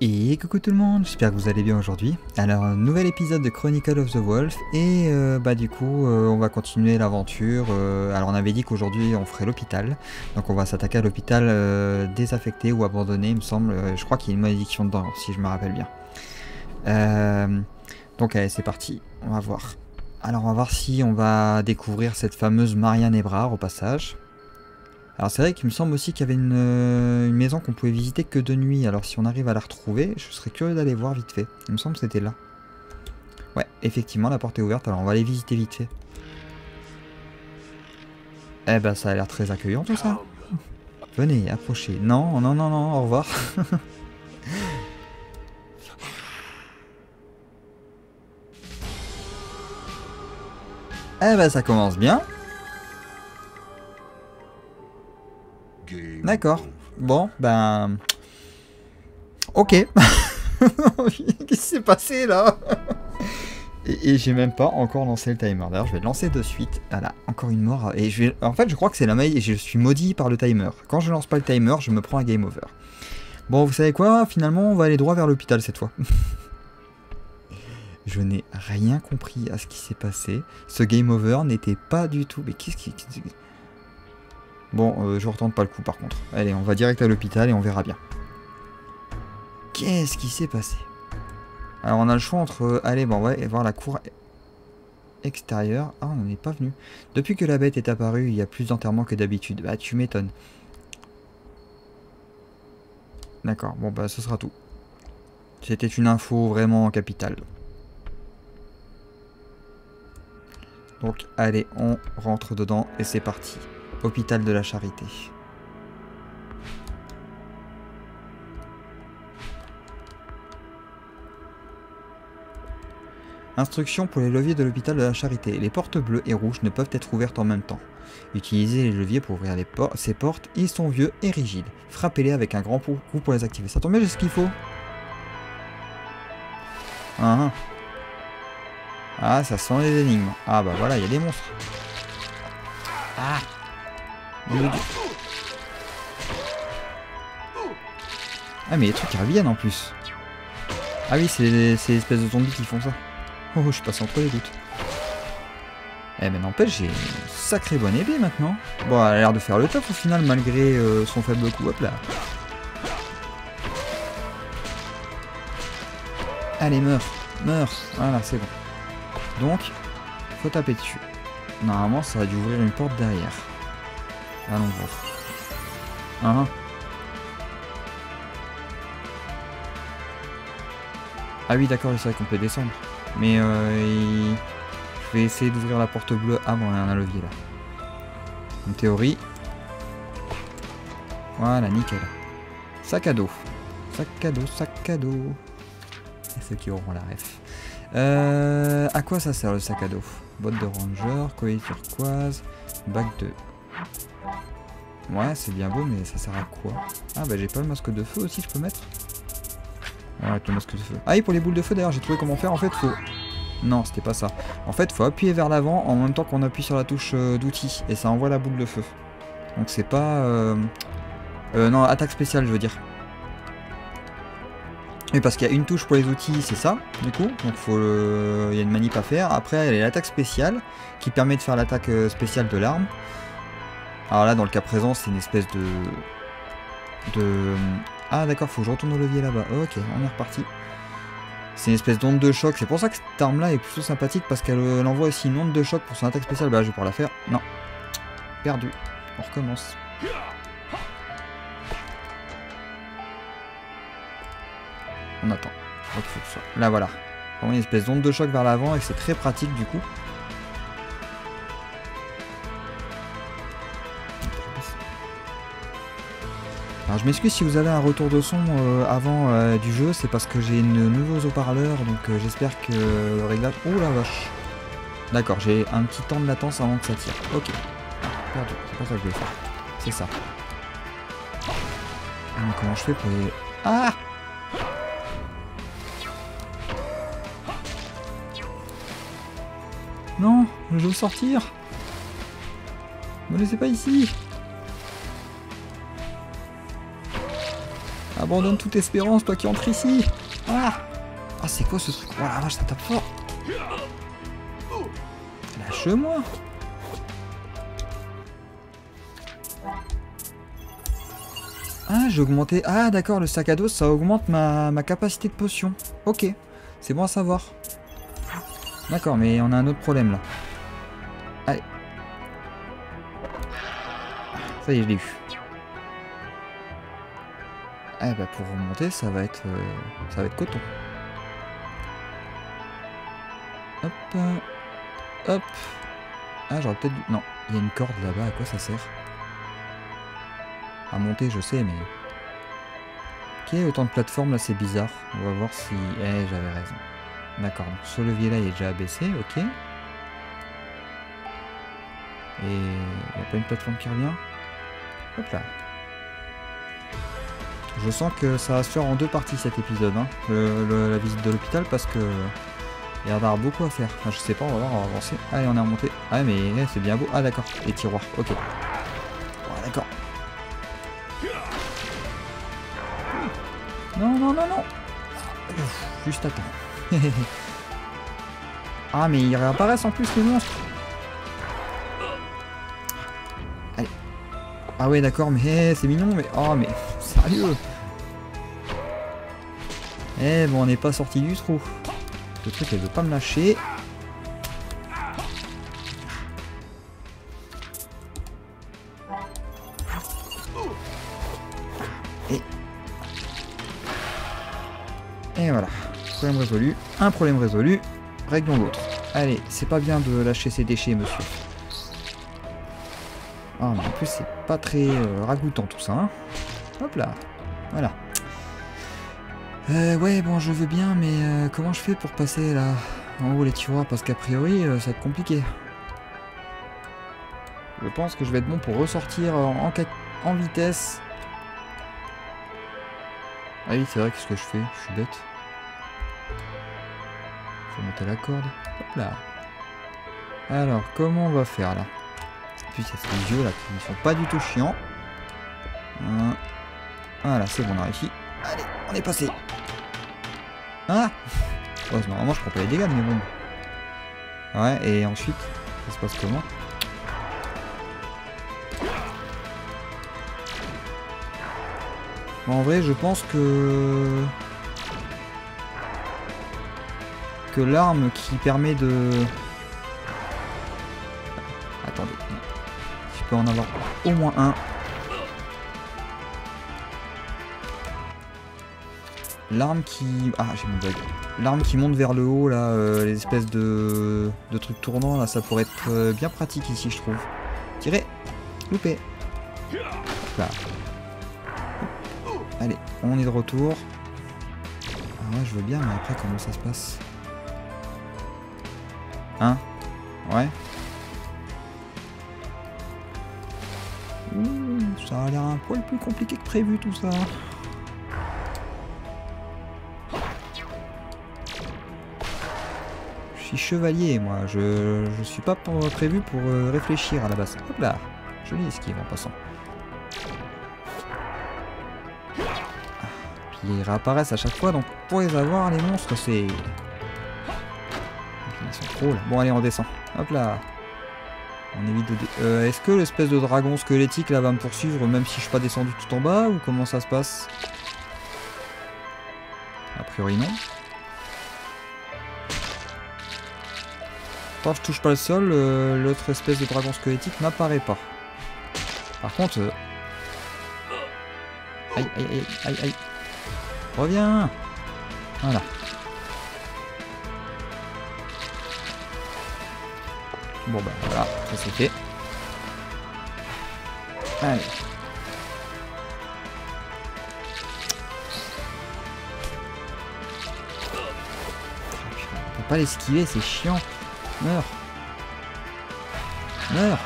Et coucou tout le monde, j'espère que vous allez bien aujourd'hui. Alors, un nouvel épisode de Chronicle of the Wolf et du coup on va continuer l'aventure. Alors on avait dit qu'aujourd'hui on ferait l'hôpital, donc on va s'attaquer à l'hôpital désaffecté ou abandonné il me semble. Je crois qu'il y a une malédiction dedans si je me rappelle bien. Donc allez, c'est parti, on va voir. Alors on va voir si on va découvrir cette fameuse Marianne Ebrard au passage. Alors c'est vrai qu'il me semble aussi qu'il y avait une maison qu'on pouvait visiter que de nuit. Alors si on arrive à la retrouver, je serais curieux d'aller voir vite fait. Il me semble que c'était là. Ouais, effectivement, la porte est ouverte. Alors on va aller visiter vite fait. Eh ben ça a l'air très accueillant tout ça. Venez, approchez. Non, non, non, non, au revoir. Eh ben ça commence bien. D'accord. Bon, ben... Ok. Qu'est-ce qui s'est passé là? Et j'ai même pas encore lancé le timer. D'ailleurs, je vais le lancer de suite. Voilà, encore une mort. Et je vais... En fait, je crois que c'est la maille et je suis maudit par le timer. Quand je lance pas le timer, je me prends un game over. Bon, vous savez quoi? Finalement, on va aller droit vers l'hôpital cette fois. Je n'ai rien compris à ce qui s'est passé. Ce game over n'était pas du tout... Mais qu'est-ce qui... Bon, je retente pas le coup par contre. Allez, on va direct à l'hôpital et on verra bien. Qu'est-ce qui s'est passé? Alors on a le choix entre aller et voir la cour extérieure. Ah, on n'en est pas venu. Depuis que la bête est apparue, il y a plus d'enterrements que d'habitude. Bah tu m'étonnes. D'accord, bon bah ce sera tout. C'était une info vraiment capitale. Donc allez, on rentre dedans et c'est parti. Hôpital de la Charité. Instruction pour les leviers de l'hôpital de la Charité. Les portes bleues et rouges ne peuvent être ouvertes en même temps. Utilisez les leviers pour ouvrir ces portes. Ils sont vieux et rigides. Frappez-les avec un grand coup pour les activer. Ça tombe bien, j'ai ce qu'il faut. Ah, ça sent les énigmes. Ah bah voilà, il y a des monstres. Ah. Ah mais les trucs qui reviennent en plus. Ah oui, c'est les espèces de zombies qui font ça. Oh, je suis passé entre les doutes. Eh mais n'empêche, j'ai une sacrée bonne épée maintenant. Bon, elle a l'air de faire le taf au final malgré son faible coup. Hop là. Allez, meurs. Meurs. Voilà, c'est bon. Donc, faut taper dessus. Normalement, ça a dû ouvrir une porte derrière. Allons voir. Ah oui, d'accord, c'est vrai qu'on peut descendre. Mais je vais essayer d'ouvrir la porte bleue. Ah bon, il y a un levier là. En théorie. Voilà, nickel. Sac à dos. Sac à dos, sac à dos. Et ceux qui auront la ref. À quoi ça sert le sac à dos? Botte de ranger, collier turquoise, bac de... Ouais, c'est bien beau, mais ça sert à quoi? Ah bah j'ai pas le masque de feu aussi, je peux mettre? Ouais, avec le masque de feu. Ah oui, pour les boules de feu d'ailleurs, j'ai trouvé comment faire. En fait, faut... Non, c'était pas ça. En fait, faut appuyer vers l'avant en même temps qu'on appuie sur la touche d'outil. Et ça envoie la boule de feu. Donc c'est pas... non, attaque spéciale, je veux dire. Oui, parce qu'il y a une touche pour les outils, c'est ça, du coup. Donc il y a une manip à faire. Après, il y a l'attaque spéciale, qui permet de faire l'attaque spéciale de l'arme. Alors là, dans le cas présent, c'est une espèce de... Ah d'accord, faut que je retourne au levier là-bas. Ok, on est reparti. C'est une espèce d'onde de choc. C'est pour ça que cette arme-là est plutôt sympathique, parce qu'elle envoie aussi une onde de choc pour son attaque spéciale. Bah là, je vais pouvoir la faire. Non. Perdu. On recommence. On attend. Donc, faut que ce soit... Là, voilà. Vraiment une espèce d'onde de choc vers l'avant et c'est très pratique du coup. Alors je m'excuse si vous avez un retour de son avant du jeu, c'est parce que j'ai de nouveaux haut-parleurs, donc j'espère que le réglage... Oh la vache. D'accord, j'ai un petit temps de latence avant que ça tire. Ok. Ah, perdu, c'est pas ça que je voulais faire. C'est ça. Mais comment je fais pour les... Ah! Non, je veux sortir. Me laissez pas ici. Abandonne toute espérance, toi qui entres ici. Ah, ah c'est quoi ce truc? Oh la vache, ça tape fort. Lâche-moi. Ah, j'ai augmenté... Ah, d'accord, le sac à dos, ça augmente ma capacité de potion. Ok, c'est bon à savoir. D'accord, mais on a un autre problème, là. Allez. Ça y est, je l'ai eu. Ah bah pour remonter, ça va être coton. Hop. Hop. Ah, j'aurais peut-être dû... Non, il y a une corde là-bas, à quoi ça sert? À monter, je sais, mais... Ok, autant de plateformes, là, c'est bizarre. On va voir si... Eh, j'avais raison. D'accord, donc ce levier-là, il est déjà abaissé, ok. Et... il n'y a pas une plateforme qui revient? Hop là. Je sens que ça va se faire en deux parties cet épisode, hein. La visite de l'hôpital, parce que... il y a d'avoir beaucoup à faire. Enfin, je sais pas, on va voir, on va avancer. Allez, on est remonté. Ah, mais c'est bien beau. Ah, d'accord, les tiroirs, ok. Oh, d'accord. Non, non, non, non. Juste attends. Ah, mais ils réapparaissent en plus, les monstres. Allez. Ah ouais, d'accord, mais c'est mignon, mais... oh, mais... sérieux. Eh, bon, on n'est pas sorti du trou. Le truc, elle veut pas me lâcher. Et voilà. Problème résolu. Un problème résolu. Réglons l'autre. Allez, c'est pas bien de lâcher ses déchets, monsieur. Ah, mais en plus, c'est pas très ragoûtant tout ça. Hein. Hop là. Voilà. Ouais, bon, je veux bien, mais comment je fais pour passer là en haut les tiroirs? Parce qu'a priori, ça va être compliqué. Je pense que je vais être bon pour ressortir en vitesse. Ah oui, c'est vrai, qu'est-ce que je fais? Je suis bête. Faut monter la corde. Hop là. Alors, comment on va faire là? Puis il y a ces yeux là qui ne sont pas du tout chiants. Voilà, c'est bon, on a réussi. Allez, on est passé. Ah oh, normalement je prends pas les dégâts, mais bon. Ouais, et ensuite, ça se passe comment? Bon, en vrai, je pense que l'arme qui permet de... Attendez. Je peux en avoir au moins un. L'arme qui... Ah, j'ai mon bug. L'arme qui monte vers le haut, là, les espèces de trucs tournants, là, ça pourrait être bien pratique ici, je trouve. Tirez. Loupé. Hop là. Allez, on est de retour. Ah ouais, je veux bien, mais après, comment ça se passe? Hein? Ouais. Ouh, ça a l'air un poil plus compliqué que prévu, tout ça. Je suis chevalier, moi. Je suis pas prévu pour réfléchir à la base. Hop là. Joli esquive en passant. Puis ils réapparaissent à chaque fois, donc pour les avoir, les monstres, c'est... Ils sont trop là. Bon, allez, on descend. Hop là. On évite de... Est-ce que l'espèce de dragon squelettique là va me poursuivre même si je suis pas descendu tout en bas, ou comment ça se passe? A priori non. Quand je touche pas le sol, l'autre espèce de dragon squelettique n'apparaît pas. Par contre... Aïe, aïe, aïe, aïe, aïe. Reviens. Voilà. Bon bah voilà, ça c'est fait. Allez. On peut pas l'esquiver, c'est chiant. Meurs. Meurs.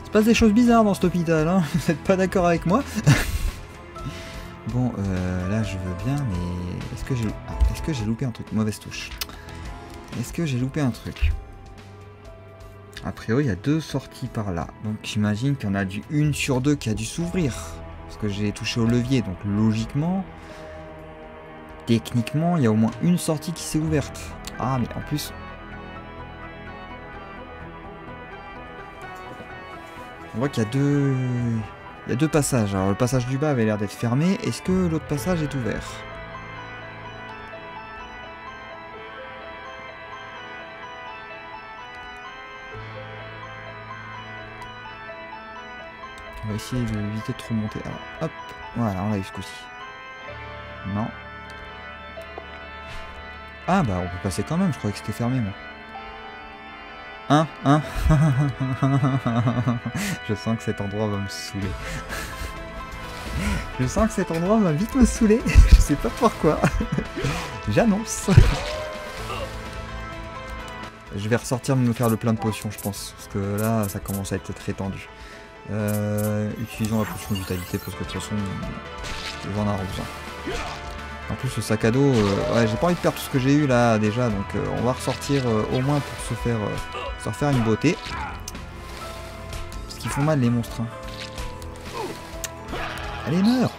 Il se passe des choses bizarres dans cet hôpital, hein. Vous n'êtes pas d'accord avec moi? Bon, là je veux bien, mais est-ce que j'ai... Ah, est-ce Est-ce que j'ai loupé un truc? Mauvaise touche. Est-ce que j'ai loupé un truc? A priori, il y a 2 sorties par là. Donc j'imagine qu'il y en a une sur 2 qui a dû s'ouvrir. Parce que j'ai touché au levier. Donc logiquement, techniquement, il y a au moins une sortie qui s'est ouverte. Ah, mais en plus... On voit qu'il y a deux... Il y a 2 passages. Alors le passage du bas avait l'air d'être fermé. Est-ce que l'autre passage est ouvert? On va essayer d'éviter de trop monter. Alors, hop, voilà, on l'a eu ce coup-ci. Non. Ah bah on peut passer quand même, je croyais que c'était fermé moi. Hein Je sens que cet endroit va me saouler. Je sens que cet endroit va vite me saouler. Je sais pas pourquoi. J'annonce. Je vais ressortir me faire le plein de potions, je pense. Parce que là, ça commence à être très tendu. Utilisons la potion de vitalité parce que de toute façon, j'en ai besoin. En plus, le sac à dos, ouais, j'ai pas envie de perdre tout ce que j'ai eu là déjà. Donc, on va ressortir au moins pour se refaire une beauté. Parce qu'ils font mal les monstres. Hein. Allez, meurs!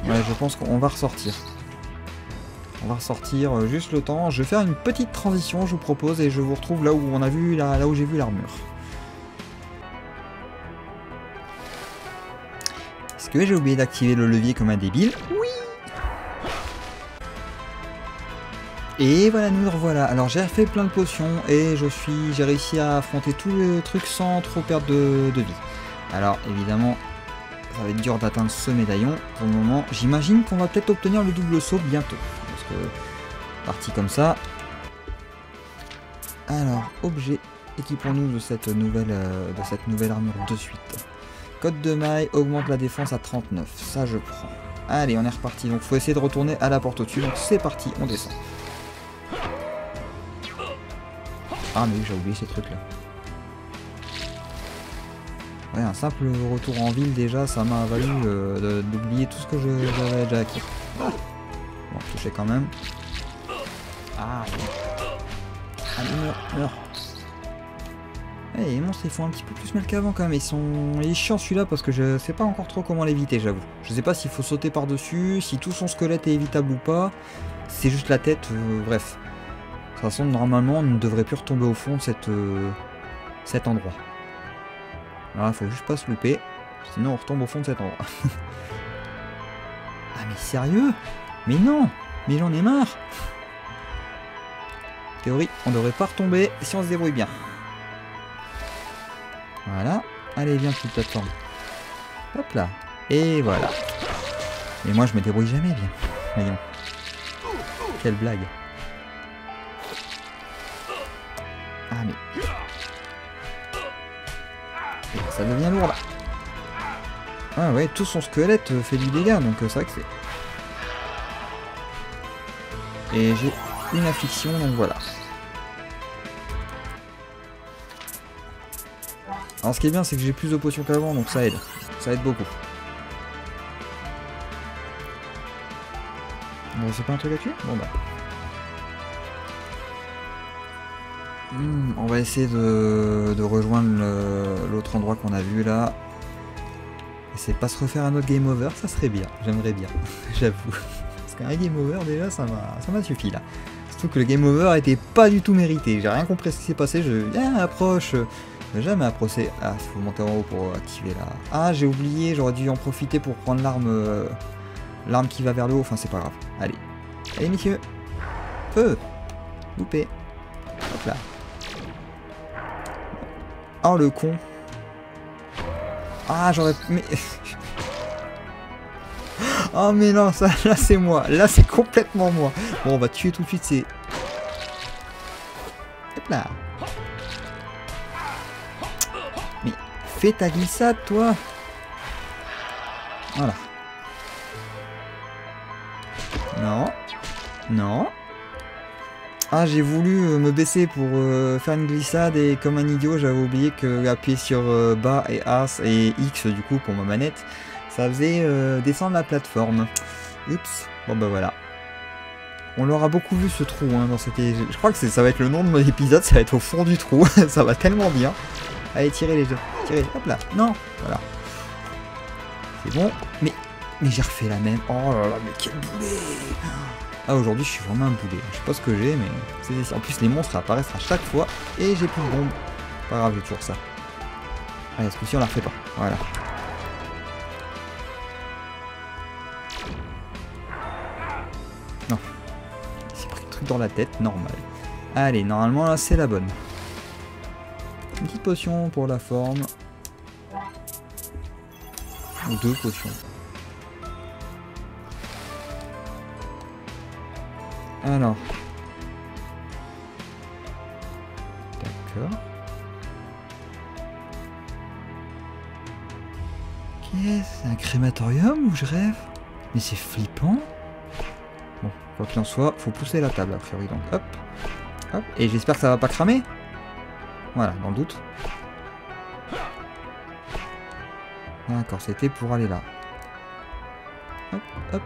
Ouais, je pense qu'on va ressortir. On va ressortir juste le temps. Je vais faire une petite transition, je vous propose, et je vous retrouve là où on a vu là où j'ai vu l'armure. Est-ce que j'ai oublié d'activer le levier comme un débile? Oui! Et voilà, nous revoilà. Alors j'ai fait plein de potions et j'ai réussi à affronter tout le truc sans trop perdre de vie. Alors évidemment, ça va être dur d'atteindre ce médaillon pour le moment. J'imagine qu'on va peut-être obtenir le double saut bientôt. Parce que parti comme ça. Alors, objet, équipons-nous de cette nouvelle armure de suite. Code de maille augmente la défense à 39. Ça je prends. Allez, on est reparti. Donc faut essayer de retourner à la porte au-dessus. Donc c'est parti, on descend. Ah mais oui, j'ai oublié ces trucs là. Ouais, un simple retour en ville déjà, ça m'a valu d'oublier tout ce que j'avais déjà acquis. Bon, touché quand même. Ah, allez, meurs. Ouais, les monstres ils font un petit peu plus mal qu'avant quand même. Il est chiant celui-là parce que je sais pas encore trop comment l'éviter, j'avoue. Je sais pas s'il faut sauter par-dessus, si tout son squelette est évitable ou pas. C'est juste la tête, bref. De toute façon, normalement, on ne devrait plus retomber au fond de cet endroit. Alors, il faut juste pas se louper. Sinon, on retombe au fond de cet endroit. Ah, mais sérieux? Mais non! Mais j'en ai marre! En théorie, on devrait pas retomber si on se débrouille bien. Voilà. Allez, viens, petite plateforme. Hop là. Et voilà. Et moi, je me débrouille jamais bien. Voyons. Quelle blague. Ah mais... Ça devient lourd là. Ah ouais, tout son squelette fait du dégât, donc c'est vrai que c'est... Et j'ai une affliction, donc voilà. Alors ce qui est bien, c'est que j'ai plus de potions qu'avant, donc ça aide. Ça aide beaucoup. Bon, c'est pas un truc à tuer? Bon bah... on va essayer de rejoindre l'autre endroit qu'on a vu là. Et c'est pas se refaire un autre game over, ça serait bien. J'aimerais bien, j'avoue. Parce qu'un game over déjà, ça m'a suffi là. Surtout que le game over était pas du tout mérité. J'ai rien compris à ce qui s'est passé. Approche. J'ai jamais approché. Ah, faut monter en haut pour activer là. Ah, j'ai oublié, j'aurais dû en profiter pour prendre l'arme qui va vers le haut. Enfin, c'est pas grave. Allez. Allez, messieurs. Feu. Loupé. Hop là. Oh le con. Ah j'aurais... Mais... Oh mais non, ça, là c'est moi. Là c'est complètement moi. Bon on va tuer tout de suite ces... Hop là. Mais fais ta glissade toi. Voilà. Non. Non. Ah, j'ai voulu me baisser pour faire une glissade et comme un idiot, j'avais oublié que appuyer sur bas et A et X du coup pour ma manette, Ça faisait descendre la plateforme. Oups. Bon bah voilà. On l'aura beaucoup vu ce trou hein, dans cette... Je crois que ça va être le nom de mon épisode, ça va être au fond du trou. Ça va tellement bien. Allez, tirez les deux. Tirez. Hop là. Non. Voilà. C'est bon. Mais j'ai refait la même. Oh là là, mais quel boulet. Ah, aujourd'hui, je suis vraiment un boulet. Je sais pas ce que j'ai, mais... En plus, les monstres apparaissent à chaque fois. Et j'ai plus de bombes. Pas grave, j'ai toujours ça. Allez, ce coup-ci, on la refait pas. Voilà. Non. Il s'est pris le truc dans la tête, normal. Allez, normalement, là, c'est la bonne. Une petite potion pour la forme. Ou 2 potions. Alors. D'accord. Qu'est-ce? Un crématorium ou je rêve? Mais c'est flippant. Bon, quoi qu'il en soit, faut pousser la table a priori. Donc hop. Hop. Et j'espère que ça va pas cramer. Voilà, dans le doute. D'accord, c'était pour aller là. Hop, hop.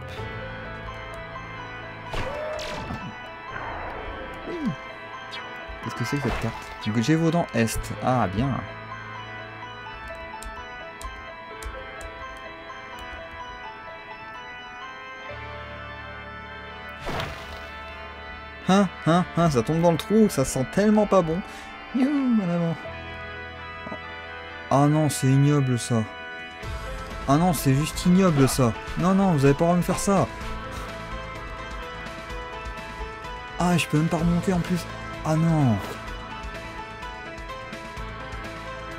Oui. Qu'est-ce que c'est que cette carte? Gévaudan Est. Ah, bien. Ça tombe dans le trou, ça sent tellement pas bon. Youhou, en avant. Ah non, c'est ignoble ça. Ah non, c'est juste ignoble ça. Non, non, vous avez pas le droit de me faire ça. Ah, je peux même pas remonter en plus. Ah non.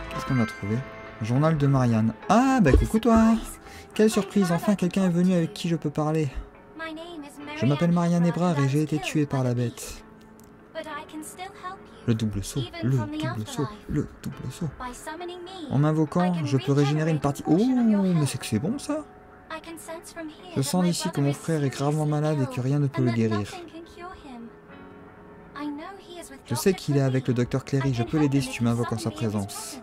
Qu'est-ce qu'on a trouvé? Journal de Marianne. Ah, bah coucou toi. Quelle surprise, enfin quelqu'un est venu avec qui je peux parler. Je m'appelle Marianne Ebrard et j'ai été tuée par la bête. Le double saut, le double saut, le double saut. En m'invoquant, je peux régénérer une partie... Oh, mais c'est que c'est bon ça. Je sens d'ici que mon frère est gravement malade et que rien ne peut le guérir. Je sais qu'il est avec le docteur Cléry, je peux l'aider si tu m'invoques en sa présence.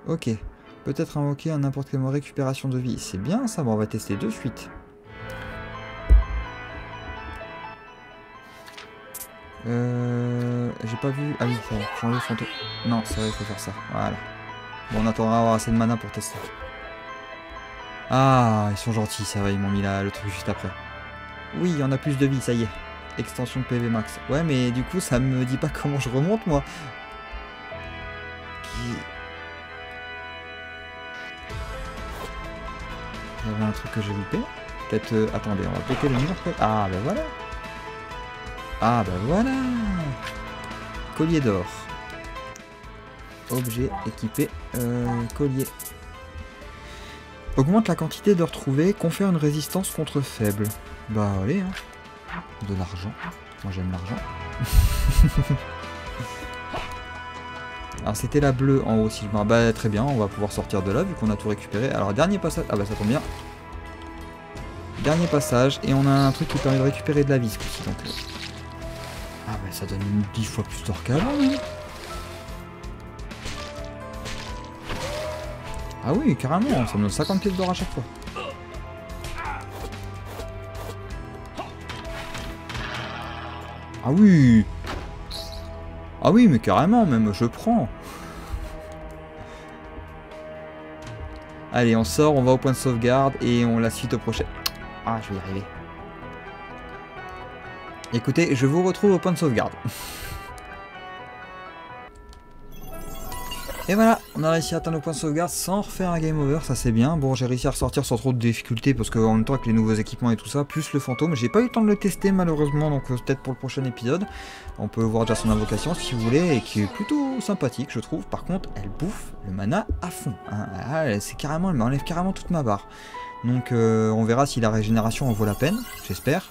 Ok, peut-être invoquer à n'importe quel moment récupération de vie. C'est bien ça, bon, on va tester de suite. J'ai pas vu... Ah oui, ça va, changer le fantôme. Non, c'est vrai, il faut faire ça, voilà. Bon, on attendra avoir assez de mana pour tester. Ah, ils sont gentils, ça va, ils m'ont mis là, le truc juste après. Oui, on a plus de vie, ça y est. Extension de PV max. Ouais, mais du coup, ça me dit pas comment je remonte, moi. Il y avait un truc que j'ai loupé. Peut-être... attendez, on va péter le mur. Ah, ben voilà. Ah, ben voilà. Collier d'or. Objet équipé. Collier. Augmente la quantité d'or trouvée. Confère une résistance contre faible. Bah, allez, hein. De l'argent. Moi, j'aime l'argent. Alors, c'était la bleue en haut, si je me rappelle. Bah, très bien, on va pouvoir sortir de là, vu qu'on a tout récupéré. Alors, dernier passage. Ah, bah, ça tombe bien. Dernier passage. Et on a un truc qui permet de récupérer de la vie, ce coup-ci. Donc, ah, bah, ça donne 10 fois plus d'or qu'avant, hein. Ah oui, carrément, ça me donne 50 pièces d'or à chaque fois. Ah oui. Ah oui, mais carrément, même, je prends. Allez, on sort, on va au point de sauvegarde et on la suite au prochain. Ah, je vais y arriver. Écoutez, je vous retrouve au point de sauvegarde. Et voilà, on a réussi à atteindre le point de sauvegarde sans refaire un game over, ça c'est bien. Bon, j'ai réussi à ressortir sans trop de difficultés parce qu'en même temps avec les nouveaux équipements et tout ça, plus le fantôme, j'ai pas eu le temps de le tester malheureusement, donc peut-être pour le prochain épisode. On peut voir déjà son invocation si vous voulez, et qui est plutôt sympathique je trouve. Par contre, elle bouffe le mana à fond, hein. C'est carrément, elle m'enlève carrément toute ma barre. Donc on verra si la régénération en vaut la peine, j'espère.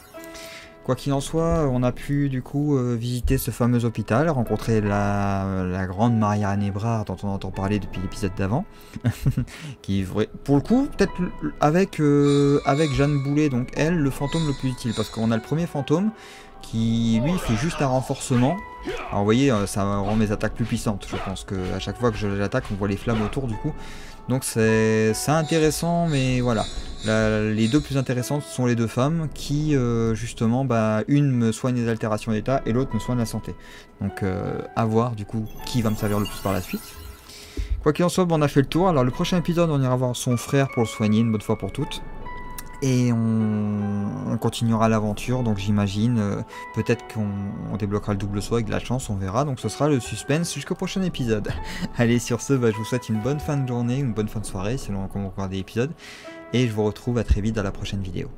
Quoi qu'il en soit, on a pu du coup visiter ce fameux hôpital, rencontrer la grande Marianne Ebrard dont on entend parler depuis l'épisode d'avant. Qui, pour le coup, peut-être avec Jeanne Boulet, donc elle, le fantôme le plus utile. Parce qu'on a le premier fantôme qui lui fait juste un renforcement. Alors vous voyez, ça rend mes attaques plus puissantes. Je pense que à chaque fois que j'attaque, on voit les flammes autour du coup. Donc c'est intéressant, mais voilà. Les deux plus intéressantes sont les deux femmes qui, justement, une me soigne les altérations d'état et l'autre me soigne la santé. Donc à voir du coup qui va me servir le plus par la suite. Quoi qu'il en soit, on a fait le tour. Alors le prochain épisode, on ira voir son frère pour le soigner une bonne fois pour toutes. Et on continuera l'aventure, donc j'imagine, peut-être qu'on débloquera le double saut avec de la chance, on verra. Donc ce sera le suspense jusqu'au prochain épisode. Allez, sur ce, je vous souhaite une bonne fin de journée, une bonne fin de soirée, selon comment vous regardez l'épisode. Et je vous retrouve à très vite dans la prochaine vidéo.